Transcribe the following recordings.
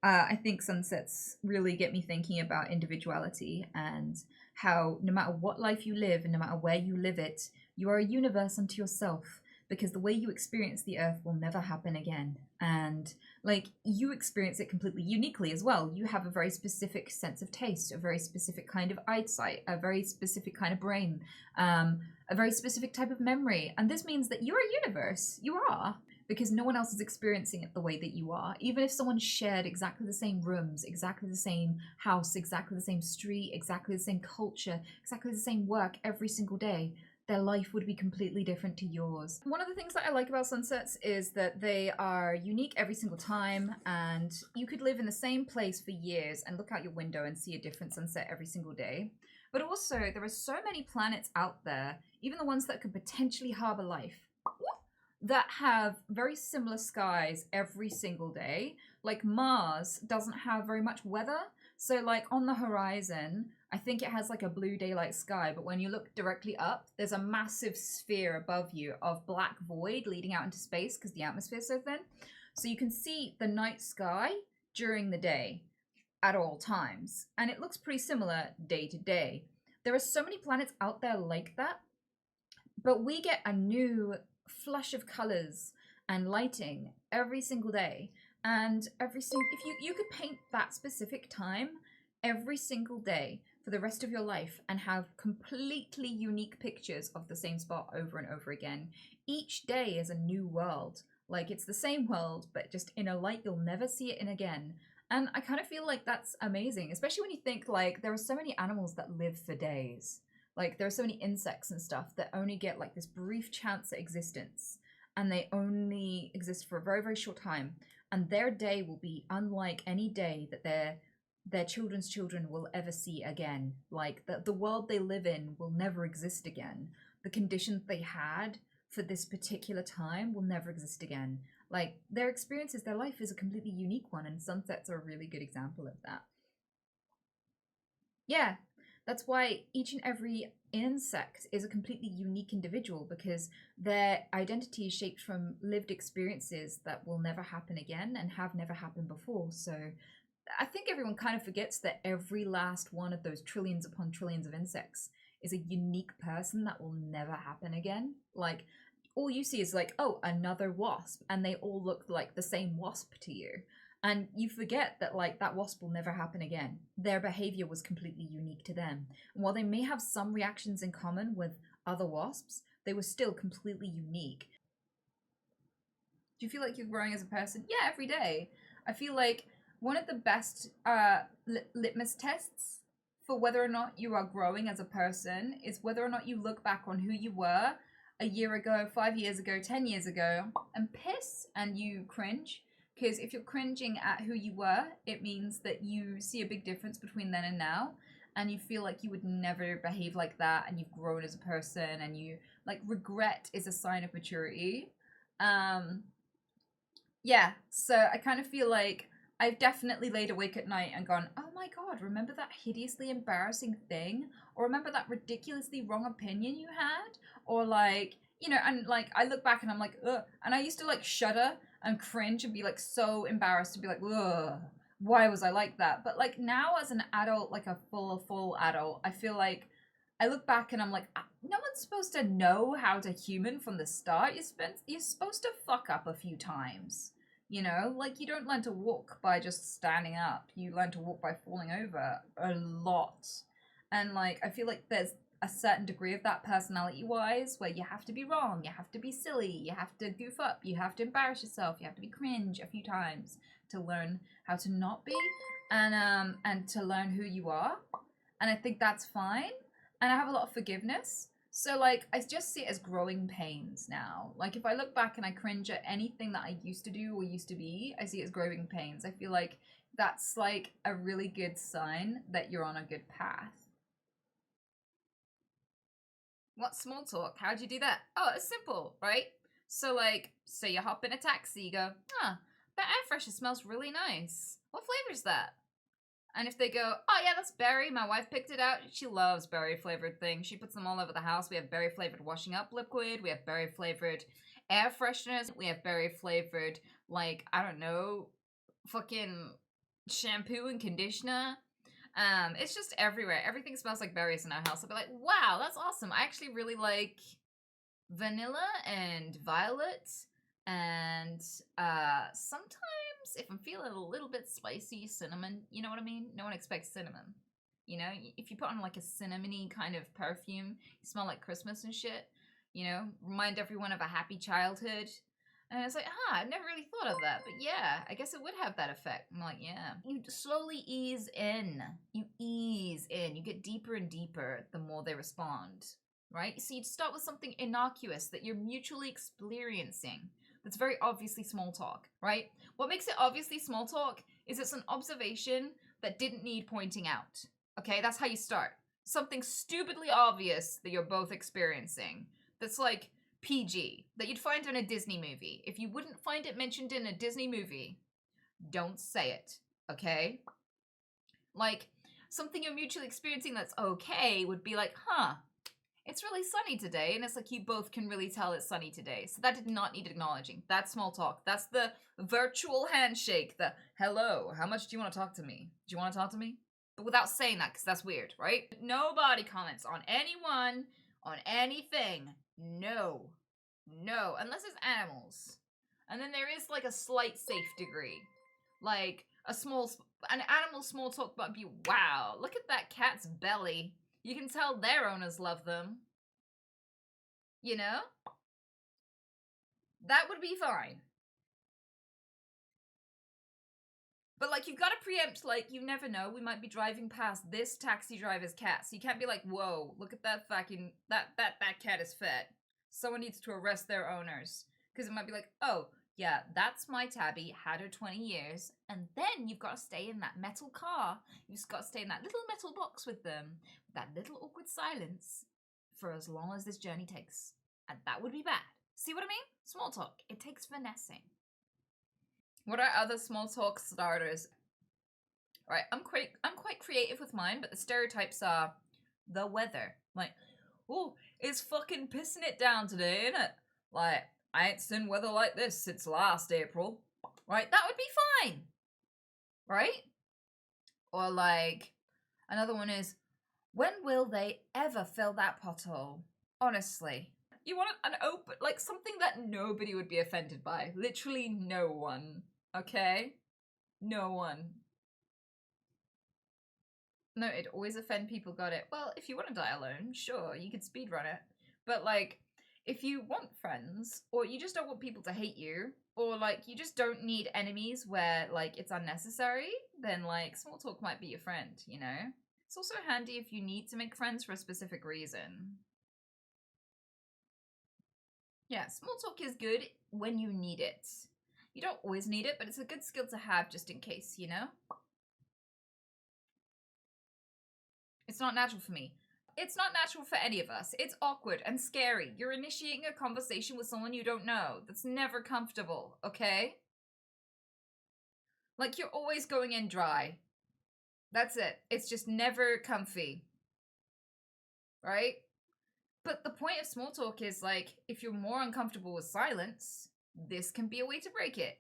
I think sunsets really get me thinking about individuality and how no matter what life you live and no matter where you live it, you are a universe unto yourself because the way you experience the earth will never happen again. And like you experience it completely uniquely as well. You have a very specific sense of taste, a very specific kind of eyesight, a very specific kind of brain, a very specific type of memory. And this means that you're a universe. You are because no one else is experiencing it the way that you are. Even if someone shared exactly the same rooms, exactly the same house, exactly the same street, exactly the same culture, exactly the same work every single day, their life would be completely different to yours. One of the things that I like about sunsets is that they are unique every single time, and you could live in the same place for years and look out your window and see a different sunset every single day. But also, there are so many planets out there, even the ones that could potentially harbor life, that have very similar skies every single day. Like Mars doesn't have very much weather. So like on the horizon, I think it has like a blue daylight sky, but when you look directly up, there's a massive sphere above you of black void leading out into space because the atmosphere is so thin. So you can see the night sky during the day at all times. And it looks pretty similar day to day. There are so many planets out there like that, but we get a new flush of colors and lighting every single day. And every single, if you could paint that specific time every single day for the rest of your life and have completely unique pictures of the same spot over and over again. Each day is a new world. Like it's the same world, but just in a light you'll never see it in again. And I kind of feel like that's amazing, especially when you think like there are so many animals that live for days. Like there are so many insects and stuff that only get like this brief chance at existence, and they only exist for a very, very short time. And their day will be unlike any day that their children's children will ever see again. Like the world they live in will never exist again. The conditions they had for this particular time will never exist again. Like their experiences, their life is a completely unique one, and sunsets are a really good example of that. Yeah, that's why each and every insect is a completely unique individual because their identity is shaped from lived experiences that will never happen again and have never happened before. So I think everyone kind of forgets that every last one of those trillions upon trillions of insects is a unique person that will never happen again. Like, all you see is like, oh, another wasp, and they all look like the same wasp to you. And you forget that, like, that wasp will never happen again. Their behavior was completely unique to them. And while they may have some reactions in common with other wasps, they were still completely unique. Do you feel like you're growing as a person? Yeah, every day. I feel like one of the best litmus tests for whether or not you are growing as a person is whether or not you look back on who you were a year ago, 5 years ago, 10 years ago, and piss and you cringe. Because if you're cringing at who you were, it means that you see a big difference between then and now. And you feel like you would never behave like that, and you've grown as a person, and you like regret is a sign of maturity. Um, yeah, so I kind of feel like I've definitely laid awake at night and gone, oh my god, remember that hideously embarrassing thing? Or remember that ridiculously wrong opinion you had? Or like, you know, and like I look back and I'm like, ugh. And I used to like shudder and cringe and be like so embarrassed to be like, ugh, why was I like that? But like now as an adult, like a full adult, I feel like I look back and I'm like, no one's supposed to know how to human from the start. You're supposed to fuck up a few times. You know, like you don't learn to walk by just standing up. You learn to walk by falling over a lot. And like I feel like there's a certain degree of that personality wise where you have to be wrong, you have to be silly, you have to goof up, you have to embarrass yourself, you have to be cringe a few times to learn how to not be and to learn who you are. And I think that's fine. And I have a lot of forgiveness. So like I just see it as growing pains now. Like if I look back and I cringe at anything that I used to do or used to be, I see it as growing pains. I feel like that's like a really good sign that you're on a good path. What small talk? How'd you do that? Oh, it's simple, right? So like, say you hop in a taxi, you go, that air freshener smells really nice. What flavor is that? And if they go, oh yeah, that's berry. My wife picked it out. She loves berry flavored things. She puts them all over the house. We have berry flavored washing up liquid. We have berry flavored air fresheners. We have berry flavored, like, I don't know, fucking shampoo and conditioner. It's just everywhere. Everything smells like berries in our house. I'll be like, wow, that's awesome. I actually really like vanilla and violet, and sometimes if I'm feeling a little bit spicy, cinnamon. You know what I mean? No one expects cinnamon. You know, if you put on like a cinnamony kind of perfume, you smell like Christmas and shit. You know, remind everyone of a happy childhood. And it's like, I never really thought of that. But yeah, I guess it would have that effect. I'm like, yeah. You slowly ease in. You ease in. You get deeper and deeper the more they respond, right? So you'd start with something innocuous that you're mutually experiencing. That's very obviously small talk, right? What makes it obviously small talk is it's an observation that didn't need pointing out. Okay, that's how you start. Something stupidly obvious that you're both experiencing. That's like PG, that you'd find in a Disney movie. If you wouldn't find it mentioned in a Disney movie, don't say it, okay? Like, something you're mutually experiencing that's okay would be like, it's really sunny today, and it's like you both can really tell it's sunny today. So that did not need acknowledging. That's small talk. That's the virtual handshake, the hello, how much do you want to talk to me? Do you want to talk to me? But without saying that, because that's weird, right? Nobody comments on anyone, on anything. No. No, unless it's animals. And then there is like a slight safe degree. Like an animal small talk might be, wow, look at that cat's belly. You can tell their owners love them. You know? That would be fine. But like, you've got to preempt, like, you never know, we might be driving past this taxi driver's cat. So you can't be like, whoa, look at that fucking, that cat is fat. Someone needs to arrest their owners. Because it might be like, oh, yeah, that's my tabby, had her 20 years. And then you've got to stay in that metal car. You've just got to stay in that little metal box with them. With that little awkward silence. For as long as this journey takes. And that would be bad. See what I mean? Small talk. It takes finessing. What are other small talk starters? Right, I'm quite creative with mine, but the stereotypes are the weather. Like, oh, it's fucking pissing it down today, ain't it? Like, I ain't seen weather like this since last April. Right, that would be fine. Right? Or like, another one is, when will they ever fill that pothole? Honestly. You want an open, like something that nobody would be offended by. Literally no one. Okay? No one. No, it'd always offend people, got it. Well, if you want to die alone, sure, you could speedrun it. But like, if you want friends, or you just don't want people to hate you, or like, you just don't need enemies where like it's unnecessary, then like, small talk might be your friend, you know? It's also handy if you need to make friends for a specific reason. Yeah, small talk is good when you need it. You don't always need it, but it's a good skill to have just in case, you know? It's not natural for me. It's not natural for any of us. It's awkward and scary. You're initiating a conversation with someone you don't know. That's never comfortable, okay? Like, you're always going in dry. That's it. It's just never comfy. Right? But the point of small talk is, like, if you're more uncomfortable with silence, this can be a way to break it.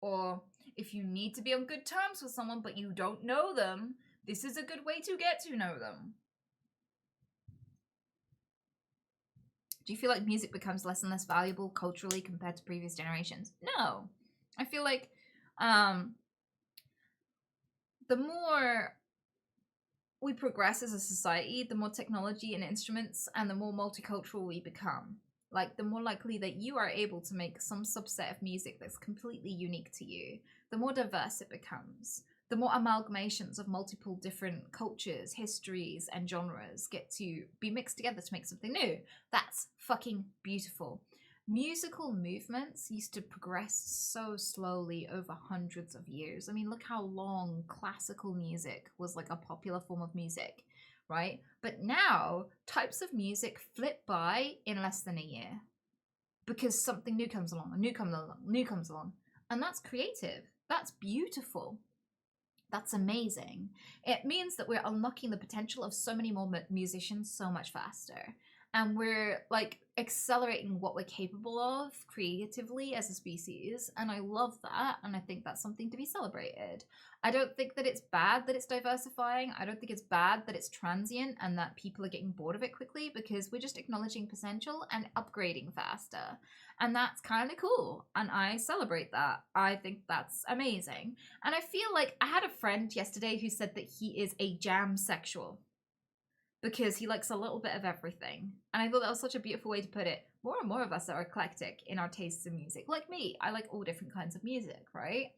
Or if you need to be on good terms with someone but you don't know them, this is a good way to get to know them. Do you feel like music becomes less and less valuable culturally compared to previous generations? No. I feel like the more we progress as a society, the more technology and instruments and the more multicultural we become. Like, the more likely that you are able to make some subset of music that's completely unique to you, the more diverse it becomes. The more amalgamations of multiple different cultures, histories, and genres get to be mixed together to make something new. That's fucking beautiful. Musical movements used to progress so slowly over hundreds of years. I mean, look how long classical music was like a popular form of music, right? But now, types of music flip by in less than a year because something new comes along, new comes along. And that's creative. That's beautiful. That's amazing. It means that we're unlocking the potential of so many more musicians so much faster. and we're like accelerating what we're capable of creatively as a species, and I love that, and I think that's something to be celebrated. I don't think that it's bad that it's diversifying. I don't think it's bad that it's transient and that people are getting bored of it quickly, because we're just acknowledging potential and upgrading faster, and that's kind of cool, and I celebrate that. I think that's amazing. And I feel like I had a friend yesterday who said that he is a jam sexual because he likes a little bit of everything. And I thought that was such a beautiful way to put it. More and more of us are eclectic in our tastes in music. Like me, I like all different kinds of music, right?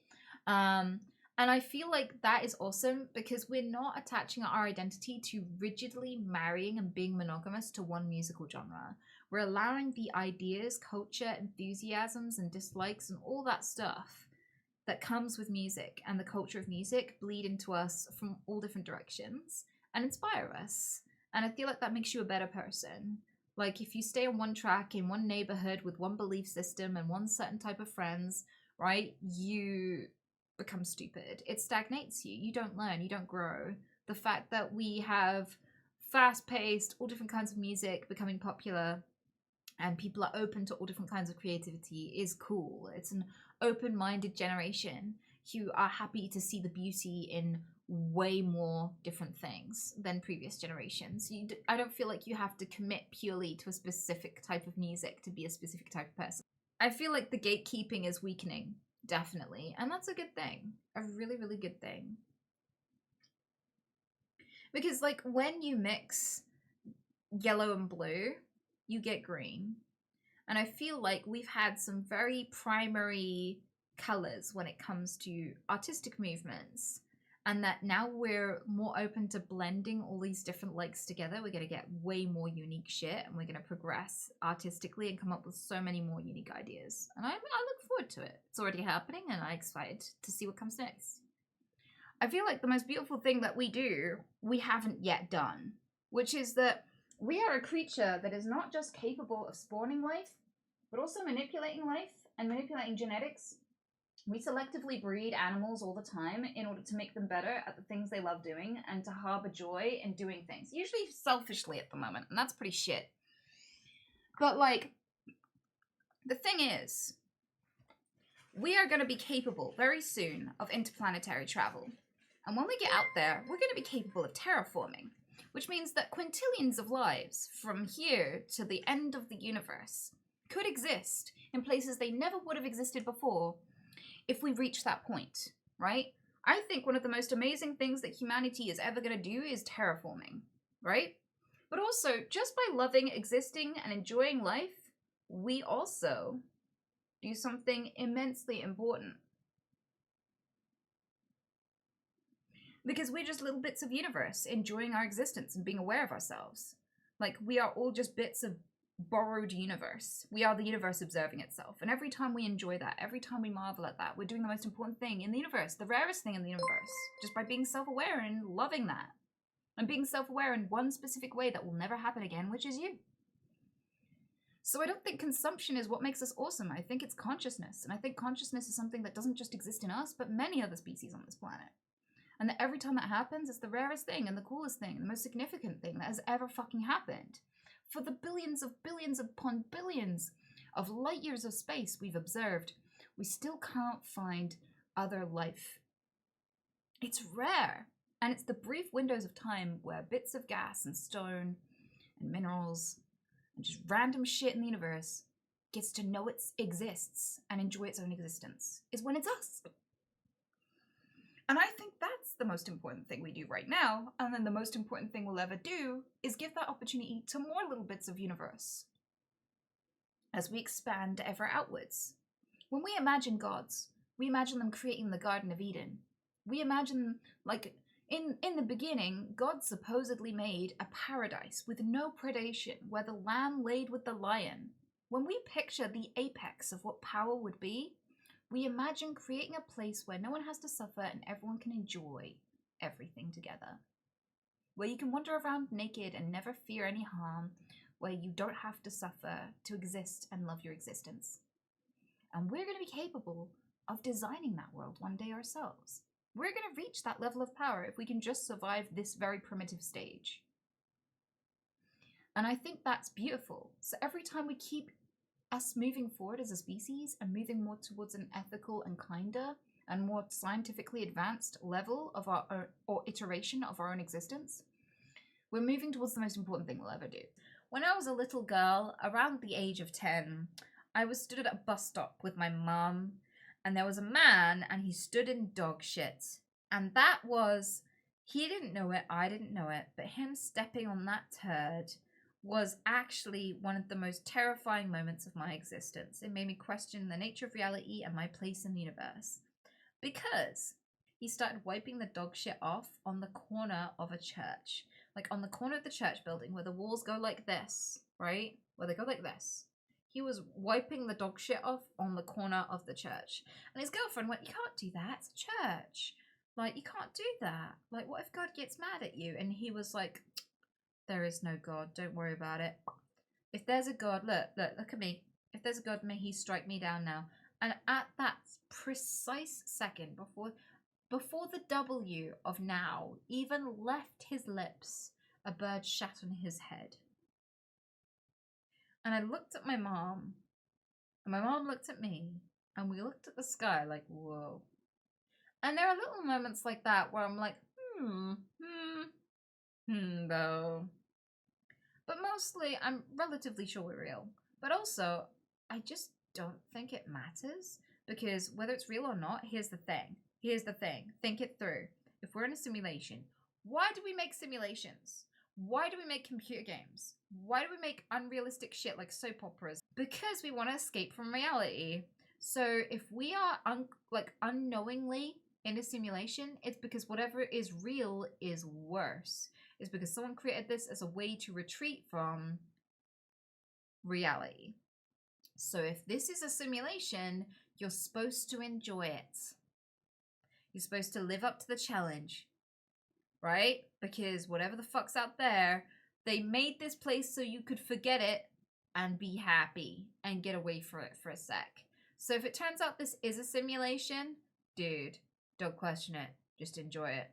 And I feel like that is awesome because we're not attaching our identity to rigidly marrying and being monogamous to one musical genre. We're allowing the ideas, culture, enthusiasms, and dislikes, and all that stuff that comes with music and the culture of music bleed into us from all different directions and inspire us. And I feel like that makes you a better person. Like if you stay on one track in one neighborhood with one belief system and one certain type of friends, right, you become stupid. It stagnates you. You don't learn. You don't grow. The fact that we have fast-paced, all different kinds of music becoming popular and people are open to all different kinds of creativity is cool. It's an open-minded generation who are happy to see the beauty in way more different things than previous generations. I don't feel like you have to commit purely to a specific type of music to be a specific type of person. I feel like the gatekeeping is weakening, definitely, and that's a good thing. A really, really good thing. Because like when you mix yellow and blue, you get green. And I feel like we've had some very primary colors when it comes to artistic movements, and that now we're more open to blending all these different likes together. We're going to get way more unique shit, and we're going to progress artistically and come up with so many more unique ideas. And I look forward to it. It's already happening, and I'm excited to see what comes next. I feel like the most beautiful thing that we do, we haven't yet done, which is that we are a creature that is not just capable of spawning life, but also manipulating life and manipulating genetics. We selectively breed animals all the time in order to make them better at the things they love doing and to harbor joy in doing things, usually selfishly at the moment, and that's pretty shit. But like, the thing is, we are going to be capable very soon of interplanetary travel. And when we get out there, we're going to be capable of terraforming, which means that quintillions of lives from here to the end of the universe could exist in places they never would have existed before if we reach that point, right? I think one of the most amazing things that humanity is ever going to do is terraforming, right? But also, just by loving, existing, and enjoying life, we also do something immensely important. Because we're just little bits of universe enjoying our existence and being aware of ourselves. Like, we are all just bits of borrowed universe. We are the universe observing itself. And every time we enjoy that, every time we marvel at that, we're doing the most important thing in the universe, the rarest thing in the universe, just by being self-aware and loving that. And being self-aware in one specific way that will never happen again, which is you. So I don't think consumption is what makes us awesome. I think it's consciousness. And I think consciousness is something that doesn't just exist in us, but many other species on this planet. And that every time that happens, it's the rarest thing and the coolest thing, and the most significant thing that has ever fucking happened. For the billions upon billions of light years of space we've observed, we still can't find other life. It's rare, and it's the brief windows of time where bits of gas and stone and minerals and just random shit in the universe gets to know it exists and enjoy its own existence, is when it's us. And I think that's the most important thing we do right now, and then the most important thing we'll ever do is give that opportunity to more little bits of universe as we expand ever outwards. When we imagine gods, we imagine them creating the Garden of Eden. We imagine, like, in the beginning, God supposedly made a paradise with no predation, where the lamb laid with the lion. When we picture the apex of what power would be, we imagine creating a place where no one has to suffer and everyone can enjoy everything together. Where you can wander around naked and never fear any harm, where you don't have to suffer to exist and love your existence. And we're going to be capable of designing that world one day ourselves. We're going to reach that level of power if we can just survive this very primitive stage. And I think that's beautiful. So every time we keep us moving forward as a species and moving more towards an ethical and kinder and more scientifically advanced level of our or iteration of our own existence, we're moving towards the most important thing we'll ever do. When I was a little girl, around the age of 10, I was stood at a bus stop with my mum, and there was a man, and he stood in dog shit. And that was, he didn't know it, I didn't know it, but him stepping on that turd was actually one of the most terrifying moments of my existence. It made me question the nature of reality and my place in the universe. Because he started wiping the dog shit off on the corner of a church. Like on the corner of the church building where the walls go like this, right? Where they go like this. He was wiping the dog shit off on the corner of the church. And his girlfriend went, "You can't do that. It's a church. Like, you can't do that. Like, what if God gets mad at you?" And he was like, "There is no God. Don't worry about it. If there's a God, look at me. If there's a God, may he strike me down now." And at that precise second, before the W of now even left his lips, a bird shat on his head. And I looked at my mom, and my mom looked at me, and we looked at the sky like, whoa. And there are little moments like that where I'm like, though. But mostly, I'm relatively sure we're real. But also, I just don't think it matters, because whether it's real or not, here's the thing. Think it through. If we're in a simulation, why do we make simulations? Why do we make computer games? Why do we make unrealistic shit like soap operas? Because we want to escape from reality. So if we are unknowingly in a simulation, it's because whatever is real is worse. It's because someone created this as a way to retreat from reality. So if this is a simulation, you're supposed to enjoy it. You're supposed to live up to the challenge, right? Because whatever the fuck's out there, they made this place so you could forget it and be happy and get away from it for a sec. So if it turns out this is a simulation, dude, don't question it. Just enjoy it.